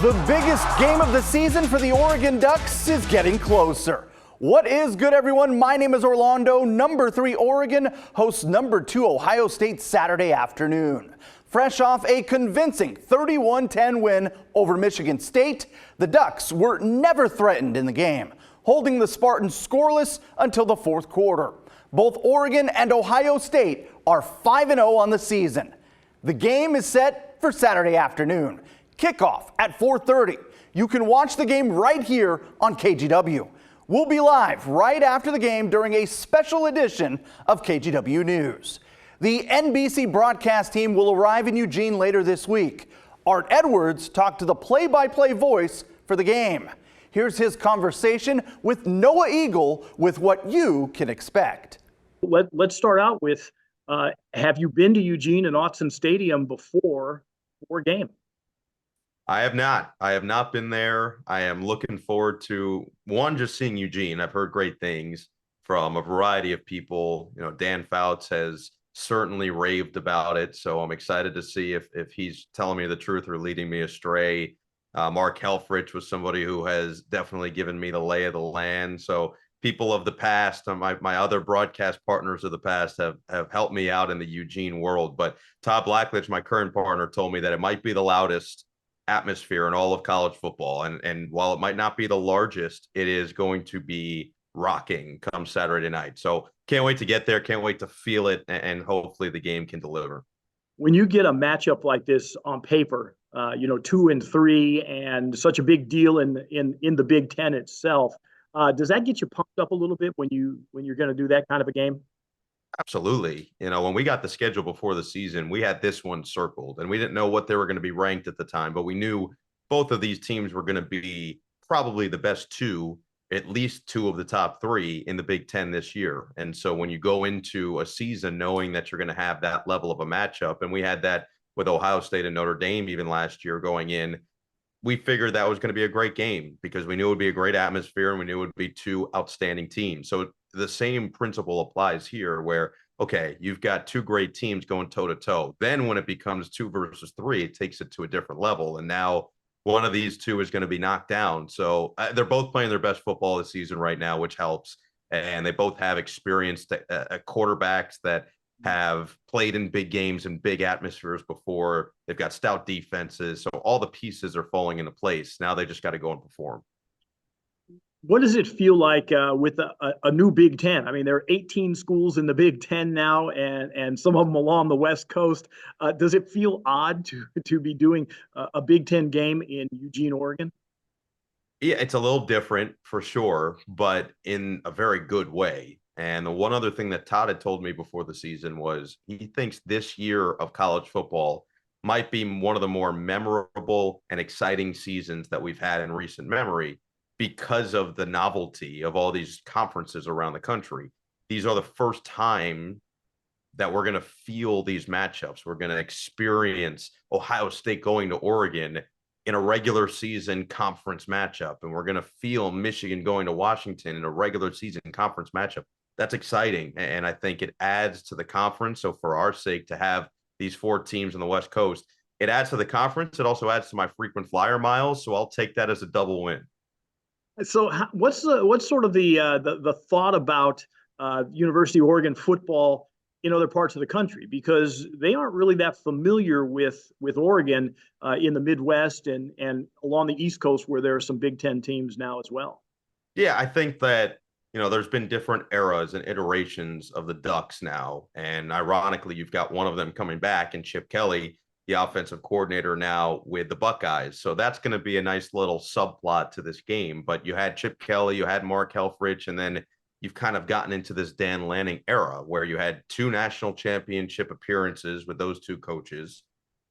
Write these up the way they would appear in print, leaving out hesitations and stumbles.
The biggest game of the season for the Oregon Ducks is getting closer. What is good, everyone? My name is Orlando. Number 3 Oregon hosts number 2 Ohio State Saturday afternoon. Fresh off a convincing 31-10 win over Michigan State, the Ducks were never threatened in the game, holding the Spartans scoreless until the fourth quarter. Both Oregon and Ohio State are 5-0 on the season. The game is set for Saturday afternoon. Kickoff at 4:30. You can watch the game right here on KGW. We'll be live right after the game during a special edition of KGW News. The NBC broadcast team will arrive in Eugene later this week. Art Edwards talked to the play-by-play voice for the game. Here's his conversation with Noah Eagle with what you can expect. Let's start out with, have you been to Eugene and Autzen Stadium before game? I have not. I have not been there. I am looking forward to, one, just seeing Eugene. I've heard great things from a variety of people. You know, Dan Fouts has certainly raved about it, so I'm excited to see if he's telling me the truth or leading me astray. Mark Helfrich was somebody who has definitely given me the lay of the land. So people of the past, my other broadcast partners of the past have helped me out in the Eugene world. But Todd Blackledge, my current partner, told me that it might be the loudest atmosphere in all of college football. And while it might not be the largest, it is going to be rocking come Saturday night. So can't wait to get there. Can't wait to feel it. And hopefully the game can deliver. When you get a matchup like this on paper, 2 and 3 and such a big deal in the Big Ten itself, does that get you pumped up a little bit when you're going to do that kind of a game? Absolutely. You know, when we got the schedule before the season, we had this one circled and we didn't know what they were going to be ranked at the time, but we knew both of these teams were going to be probably the best 2, at least 2 of the top 3 in the Big Ten this year. And so when you go into a season knowing that you're going to have that level of a matchup, and we had that with Ohio State and Notre Dame even last year going in, we figured that was going to be a great game because we knew it would be a great atmosphere and we knew it would be 2 outstanding teams. So the same principle applies here where, okay, you've got 2 great teams going toe to toe. Then when it becomes 2 versus 3, it takes it to a different level. And now one of these 2 is going to be knocked down. So they're both playing their best football this season right now, which helps. And they both have experienced quarterbacks that have played in big games and big atmospheres before. They've got stout defenses. So all the pieces are falling into place. Now they just got to go and perform. What does it feel like with a new Big Ten? I mean, there are 18 schools in the Big Ten now, and some of them along the West Coast. Does it feel odd to be doing a Big Ten game in Eugene, Oregon? Yeah, it's a little different for sure, but in a very good way. And the one other thing that Todd had told me before the season was he thinks this year of college football might be one of the more memorable and exciting seasons that we've had in recent memory, because of the novelty of all these conferences around the country. These are the first time that we're going to feel these matchups. We're going to experience Ohio State going to Oregon in a regular season conference matchup. And we're going to feel Michigan going to Washington in a regular season conference matchup. That's exciting. And I think it adds to the conference. So for our sake to have these 4 teams on the West Coast, it adds to the conference. It also adds to my frequent flyer miles. So I'll take that as a double win. So what's sort of the thought about University of Oregon football in other parts of the country, because they aren't really that familiar with Oregon in the Midwest and along the East Coast, where there are some Big Ten teams now as well? Yeah, I think that, there's been different eras and iterations of the Ducks now. And ironically, you've got one of them coming back in Chip Kelly, the offensive coordinator now with the Buckeyes. So that's going to be a nice little subplot to this game. But you had Chip Kelly, you had Mark Helfrich, and then you've kind of gotten into this Dan Lanning era where you had 2 national championship appearances with those 2 coaches.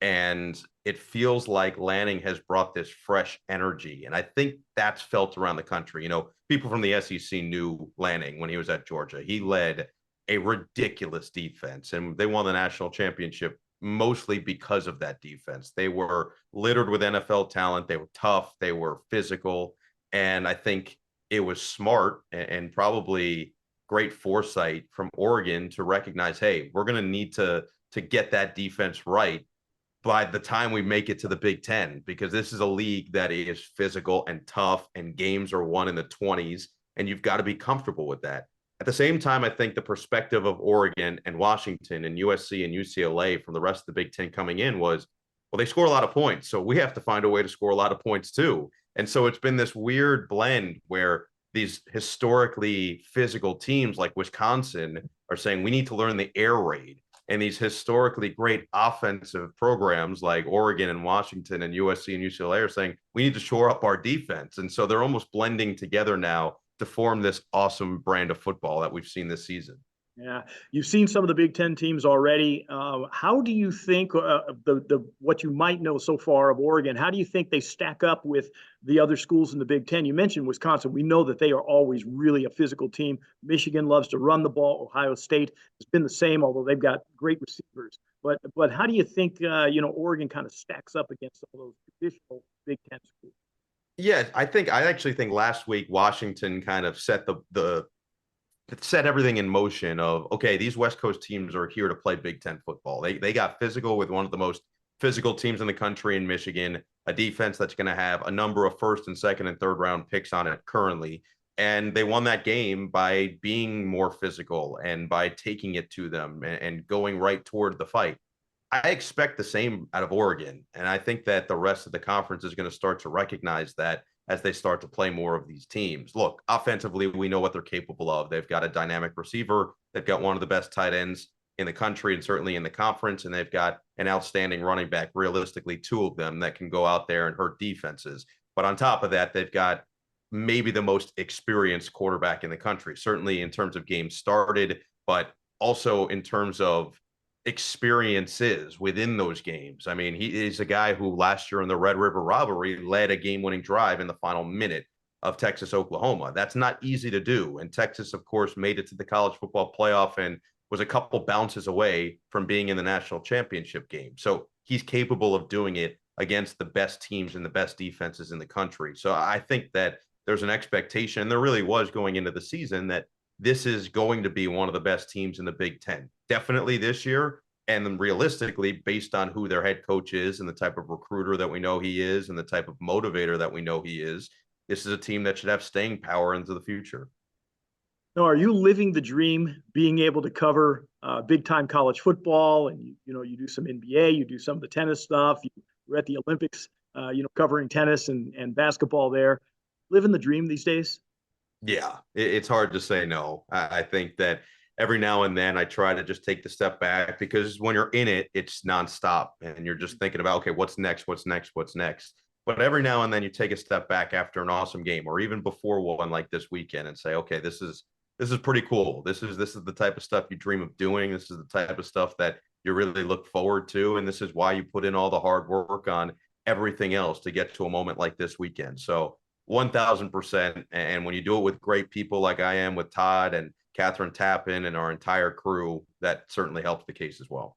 And it feels like Lanning has brought this fresh energy. And I think that's felt around the country. People from the SEC knew Lanning when he was at Georgia. He led a ridiculous defense, and they won the national championship mostly because of that defense. They were littered with NFL talent. They were tough. They were physical. And I think it was smart and probably great foresight from Oregon to recognize, hey, we're going to need to get that defense right by the time we make it to the Big Ten, because this is a league that is physical and tough, and games are won in the 20s, and you've got to be comfortable with that. At the same time, I think the perspective of Oregon and Washington and USC and UCLA from the rest of the Big Ten coming in was, well, they score a lot of points, so we have to find a way to score a lot of points too. And so it's been this weird blend where these historically physical teams like Wisconsin are saying we need to learn the air raid. And these historically great offensive programs like Oregon and Washington and USC and UCLA are saying we need to shore up our defense. And so they're almost blending together now to form this awesome brand of football that we've seen this season. Yeah, you've seen some of the Big Ten teams already. How do you think what you might know so far of Oregon? How do you think they stack up with the other schools in the Big Ten? You mentioned Wisconsin. We know that they are always really a physical team. Michigan loves to run the ball. Ohio State has been the same, although they've got great receivers. But how do you think Oregon kind of stacks up against all those traditional Big Ten schools? Yeah, I actually think last week Washington kind of set everything in motion of, okay, these West Coast teams are here to play Big Ten football. They got physical with one of the most physical teams in the country in Michigan, a defense that's going to have a number of first and second and third round picks on it currently. And they won that game by being more physical and by taking it to them and going right toward the fight. I expect the same out of Oregon. And I think that the rest of the conference is going to start to recognize that as they start to play more of these teams. Look, offensively, we know what they're capable of. They've got a dynamic receiver. They've got one of the best tight ends in the country and certainly in the conference. And they've got an outstanding running back, realistically, two of them that can go out there and hurt defenses. But on top of that, they've got maybe the most experienced quarterback in the country, certainly in terms of games started, but also in terms of experiences within those games. I mean, he is a guy who last year in the Red River Robbery led a game-winning drive in the final minute of Texas-Oklahoma. That's not easy to do. And Texas, of course, made it to the college football playoff and was a couple bounces away from being in the national championship game. So he's capable of doing it against the best teams and the best defenses in the country. So I think that there's an expectation, and there really was going into the season, that this is going to be one of the best teams in the Big Ten. Definitely this year, and then realistically, based on who their head coach is and the type of recruiter that we know he is and the type of motivator that we know he is, this is a team that should have staying power into the future. Now, are you living the dream, being able to cover big-time college football, and you do some NBA, you do some of the tennis stuff, you're at the Olympics, covering tennis and basketball there, living the dream these days? Yeah, it's hard to say no. I think that every now and then I try to just take the step back, because when you're in it, it's nonstop and you're just thinking about, okay, what's next? What's next? What's next? But every now and then you take a step back after an awesome game, or even before one like this weekend, and say, okay, this is pretty cool. This is the type of stuff you dream of doing. This is the type of stuff that you really look forward to. And this is why you put in all the hard work on everything else to get to a moment like this weekend. So 1000%. And when you do it with great people like I am with Todd and Catherine Tappan and our entire crew, that certainly helps the case as well.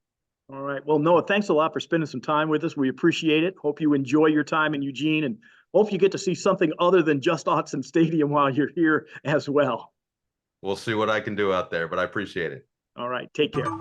All right. Well, Noah, thanks a lot for spending some time with us. We appreciate it. Hope you enjoy your time in Eugene, and hope you get to see something other than just Autzen Stadium while you're here as well. We'll see what I can do out there, but I appreciate it. All right. Take care.